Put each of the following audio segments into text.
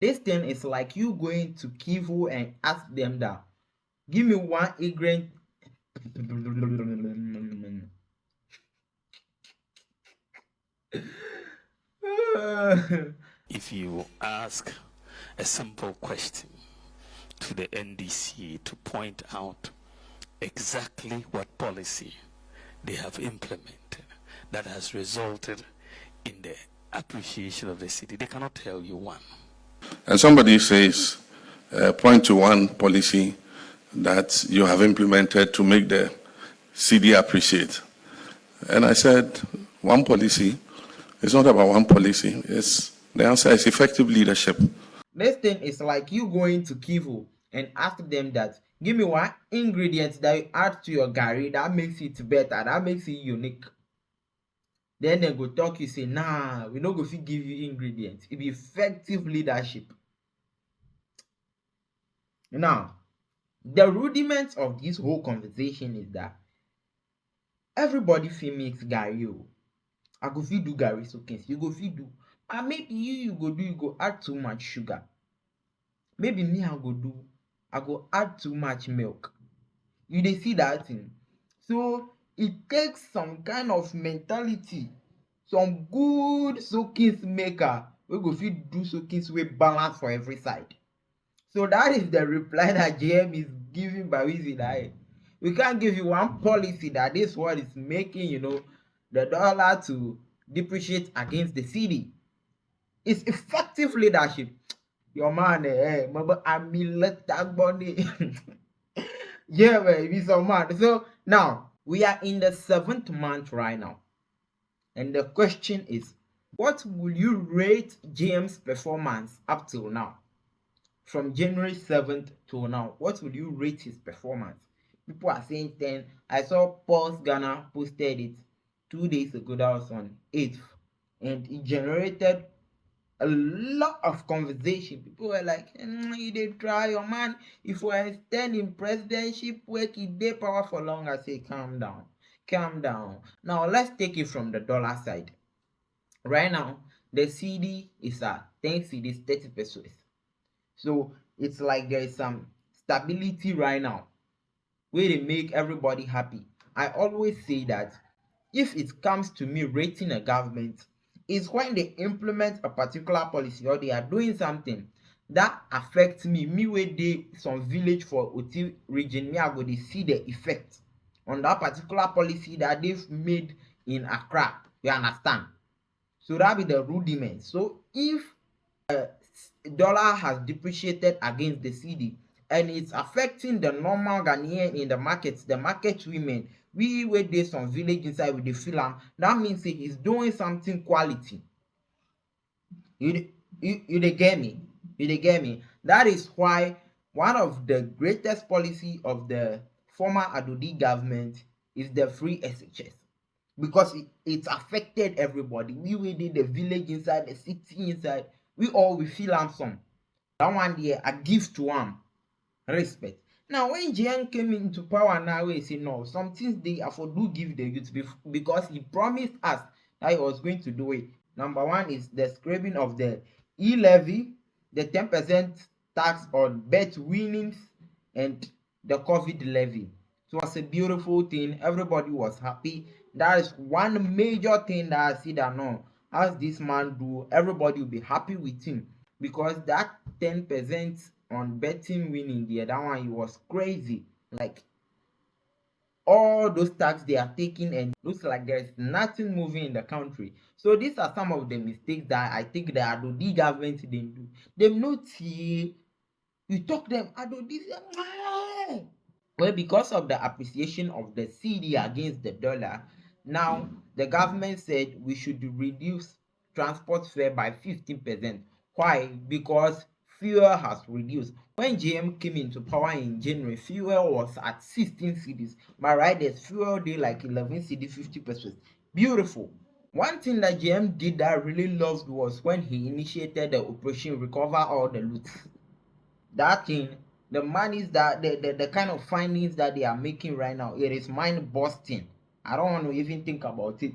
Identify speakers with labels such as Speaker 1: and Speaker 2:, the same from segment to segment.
Speaker 1: This thing is like you going to Kivu and ask them that, give me one ingredient.
Speaker 2: If you ask a simple question to the NDC to point out exactly what policy they have implemented that has resulted in the appreciation of the city, they cannot tell you one.
Speaker 3: And somebody says, point to one policy that you have implemented to make the city appreciate. And I said, one policy. It's not about one policy. The answer is effective leadership.
Speaker 1: This thing is like you going to Kivu and ask them that, give me one ingredient that you add to your gari that makes it better, that makes it unique. Then they go talk, you say, nah, we no go fit give you ingredients. It be effective leadership. Now, the rudiments of this whole conversation is that everybody fit mix gari. I go fit do gari soakings, you go fit do, and maybe you go add too much sugar. Maybe me I go add too much milk. You dey see that thing? So it takes some kind of mentality, some good soakings maker wey go fit do soakings wey balance for every side. So that is the reply that JM is giving by reason that we can't give you one policy that this world is making, the dollar to depreciate against the cedi. It's effective leadership. Your man, I'm money. Yeah, man, it be so mad. So now we are in the 7th month right now, and the question is, what will you rate James' performance up till now? From January 7th to now, what will you rate his performance? People are saying 10. I saw Pulse Ghana posted it 2 days ago, that was on 8th, and it generated a lot of conversation. People were like, you dey try your man. If we extend in presidentship, work it dey power for long. I say, calm down. Now let's take it from the dollar side. Right now, the cedi is at 10 cedis 30 pesos. So it's like there is some stability right now where they make everybody happy. I always say that if it comes to me rating a government, is when they implement a particular policy or they are doing something that affects me wey dey some village for Oti region, me I go dey see the effect on that particular policy that they've made in Accra. You understand? So that be the rudiment. So if dollar has depreciated against the cedi and it's affecting the normal Ghanaian in the market women, we wey dey some village inside with the feel am, that means say he's doing something quality. You dey get me? That is why one of the greatest policy of the former Adodi government is the free SHS, because it affected everybody. We wey dey the village inside, the city inside, we feel am some. That one there, I give to am respect. Now when GN came into power, now we say no, some things they afford do give the youth because he promised us that he was going to do it. Number one is the scrapping of the e-levy, the 10% tax on bet winnings, and the COVID levy. So it was a beautiful thing. Everybody was happy. That is one major thing that I see that no, as this man do, everybody will be happy with him, because that 10% on betting winning there, that one, it was crazy. Like all those tax they are taking, and looks like there's nothing moving in the country. So these are some of the mistakes that I think the Adodi government didn't do. Them not here. You talk them Adodi, well, because of the appreciation of the cedi against the dollar, now the government said we should reduce transport fare by 15%. Why? Because fuel has reduced. When GM came into power in January, fuel was at 16 cedis. My riders, fuel day like 11 cedis 50 pesos. Beautiful. One thing that GM did that I really loved was when he initiated the operation Recover All the Loot. That thing, the monies that the kind of findings that they are making right now, it is mind busting. I don't want to even think about it.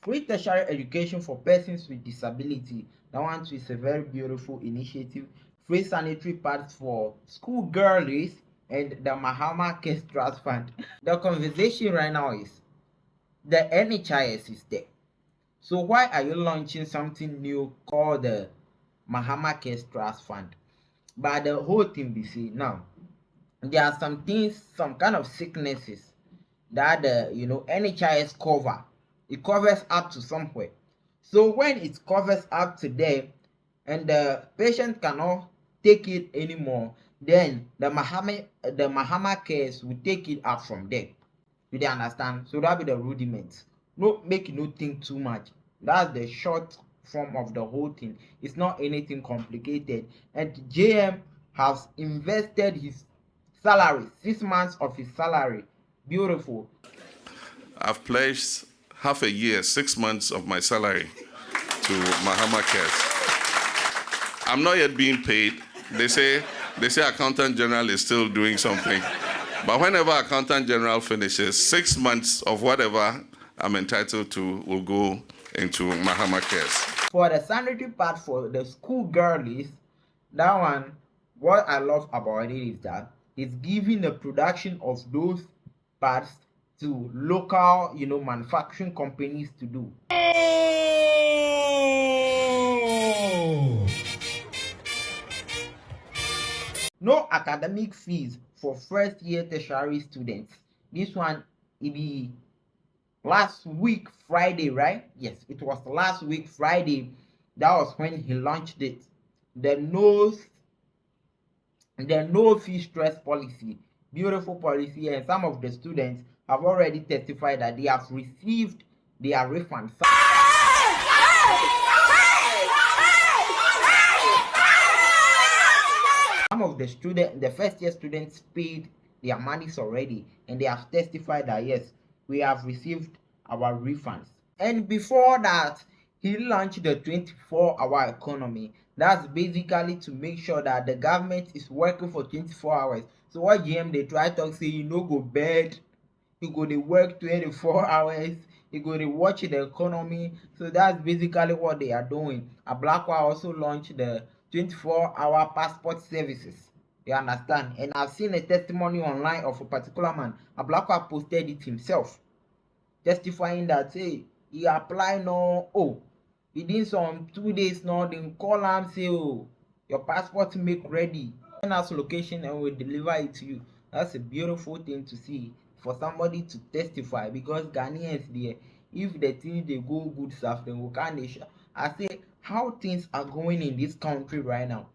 Speaker 1: Free tertiary education for persons with disability. That one too is a very beautiful initiative. Free sanitary pads for school girlies and the Mahama Case Trust Fund. The conversation right now is the NHIS is there. So why are you launching something new called the Mahama Case Trust Fund? But the whole thing be see now, there are some things, some kind of sicknesses that the NHIS cover. It covers up to somewhere. So when it covers up to there and the patient cannot take it anymore, then the Mahama case will take it up from there. You dey understand? So that be the rudiments. No, make you no think too much. That's the short form of the whole thing. It's not anything complicated. And JM has invested his salary, 6 months of his salary. Beautiful.
Speaker 3: I've pledged half a year, 6 months of my salary to Mahama Cares. I'm not yet being paid. They say Accountant General is still doing something. But whenever Accountant General finishes, 6 months of whatever I'm entitled to will go into Mahama Cares.
Speaker 1: For the sanitary part for the school girlies, that one, what I love about it is that it's giving the production of those parts to local, manufacturing companies to do. No academic fees for first year tertiary students. This one, it be last week Friday, right? Yes, it was last week Friday. That was when he launched it. The no fee stress policy, beautiful policy, and some of the students have already testified that they have received their refunds. Some of the first year students paid their monies already, and they have testified that yes, we have received our refunds. And before that, he launched the 24-hour economy. That's basically to make sure that the government is working for 24 hours. So what GM they try to say, you no go bed, you go to work 24 hours, you go to watch the economy. So that's basically what they are doing. A Blackwa also launched the 24-hour passport services. You understand? And I've seen a testimony online of a particular man. A Blackwa posted it himself, testifying that hey, he applied no, within some 2 days now, they call and say, oh, your passport make ready, send us location and we'll deliver it to you. That's a beautiful thing to see for somebody to testify, because Ghanaians there, if the things they go good stuff, then we can't share. I say how things are going in this country right now.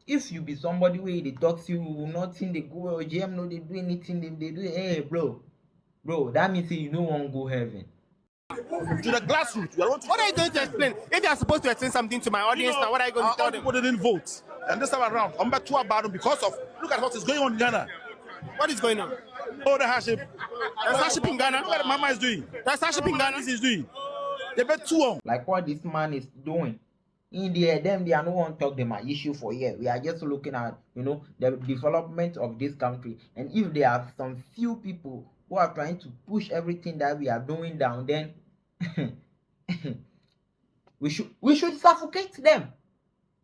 Speaker 1: If you be somebody where they talk to you, nothing they go well, GM no they do anything, they do hey bro, that means you don't want to go heaven.
Speaker 4: To the grassroots.
Speaker 5: What are you going to explain? If you are supposed to explain something to my audience now, what are you going to tell them?
Speaker 4: People didn't vote. And this time around, I'm back to about them because of, look at what is going on in Ghana.
Speaker 5: What is going on?
Speaker 4: Oh, the hardship.
Speaker 5: There's hardship in Ghana.
Speaker 4: Look what Mama is doing.
Speaker 5: There's hardship in Ghana.
Speaker 4: This is doing. They bet 2 on.
Speaker 1: Like what this man is doing. In there, them they are no one talk them an issue for years. We are just looking at the development of this country. And if there are some few people who are trying to push everything that we are doing down, then we should suffocate them.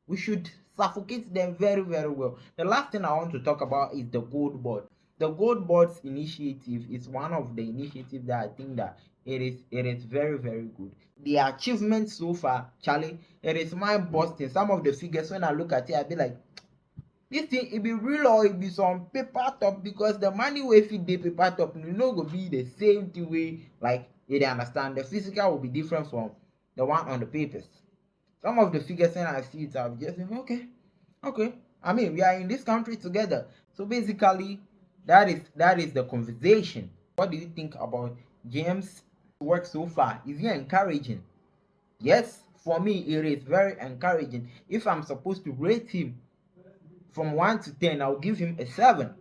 Speaker 1: We should suffocate them very, very well. The last thing I want to talk about is the Gold Board. The Gold Board's initiative is one of the initiatives that I think that it is very, very good. The achievements so far, Charlie, it is mind-busting. Some of the figures, when I look at it, I be like, this thing it be real or it be some paper top, because the money wey fit dey paper top no go be the same thing way, like you dey understand. The physical will be different from the one on the papers. Some of the figures when I see it, I'm just okay. I mean, we are in this country together. So basically, that is the conversation. What do you think about James' work so far? Is he encouraging? Yes, for me it is very encouraging. If I'm supposed to rate him from 1 to 10, I'll give him a 7.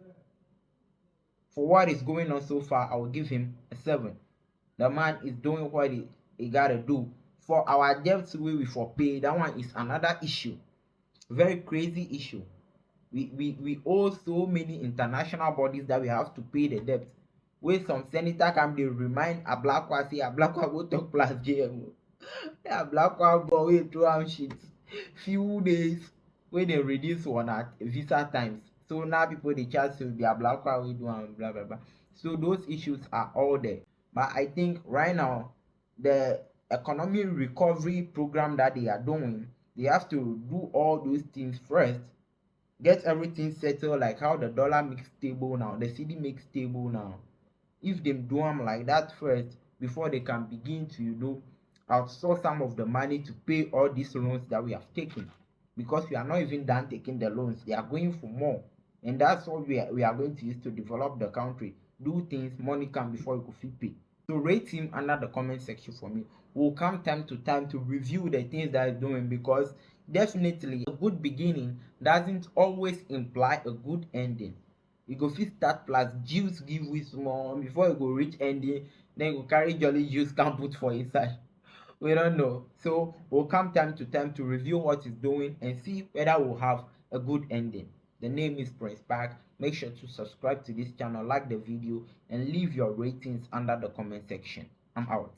Speaker 1: For what is going on so far, I will give him a 7. The man is doing what he gotta do. For our debts we for pay, that one is another issue. Very crazy issue. We owe so many international bodies that we have to pay the debt. Where some senator can be remind a black one say a black one go talk plus GMO. Yeah, black one boy throw am shit. few days when they reduce one at visa times. So now people they charge to their black card we do and blah blah blah. So those issues are all there. But I think right now the economic recovery program that they are doing, they have to do all those things first, get everything settled, like how the dollar makes stable now, the cd makes stable now. If they do them like that first before they can begin to outsource some of the money to pay all these loans that we have taken, because we are not even done taking the loans, they are going for more, and that's what we are going to use to develop the country. Do things, money come before you could pay. So rate him under the comment section for me. We'll come time to time to review the things that he's doing, because definitely a good beginning doesn't always imply a good ending. You go fit start plus juice give we small before you go reach ending, then you go carry jolly juice can put for inside. We don't know. So we'll come time to time to review what he's doing and see whether we'll have a good ending. The name is Prince Park. Make sure to subscribe to this channel, like the video, and leave your ratings under the comment section. I'm out.